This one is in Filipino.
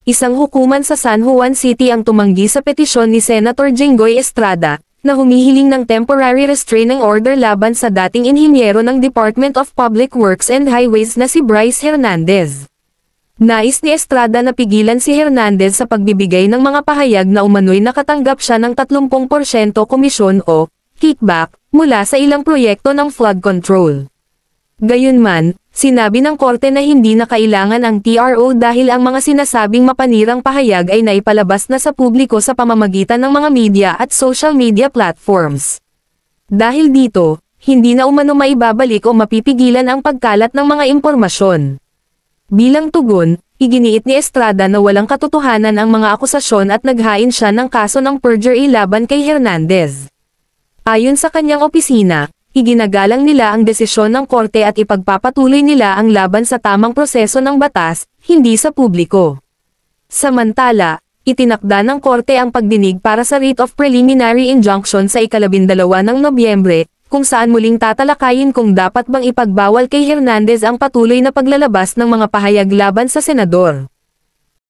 isang hukuman sa San Juan City ang tumanggi sa petisyon ni Senator Jinggoy Estrada, na humihiling ng temporary restraining order laban sa dating inhinyero ng Department of Public Works and Highways na si Bryce Hernandez. Nais ni Estrada na pigilan si Hernandez sa pagbibigay ng mga pahayag na umano'y nakatanggap siya ng 30% komisyon o kickback mula sa ilang proyekto ng flood control. Gayunman, sinabi ng korte na hindi na kailangan ang TRO dahil ang mga sinasabing mapanirang pahayag ay naipalabas na sa publiko sa pamamagitan ng mga media at social media platforms. Dahil dito, hindi na umano maibabalik o mapipigilan ang pagkalat ng mga impormasyon. Bilang tugon, iginiit ni Estrada na walang katotohanan ang mga akusasyon at naghain siya ng kaso ng perjury laban kay Hernandez. Ayon sa kanyang opisina, iginagalang nila ang desisyon ng korte at ipagpapatuloy nila ang laban sa tamang proseso ng batas, hindi sa publiko. Samantala, itinakda ng korte ang pagdinig para sa writ of preliminary injunction sa ika-12 ng Nobyembre, kung saan muling tatalakayin kung dapat bang ipagbawal kay Hernandez ang patuloy na paglalabas ng mga pahayag laban sa senador.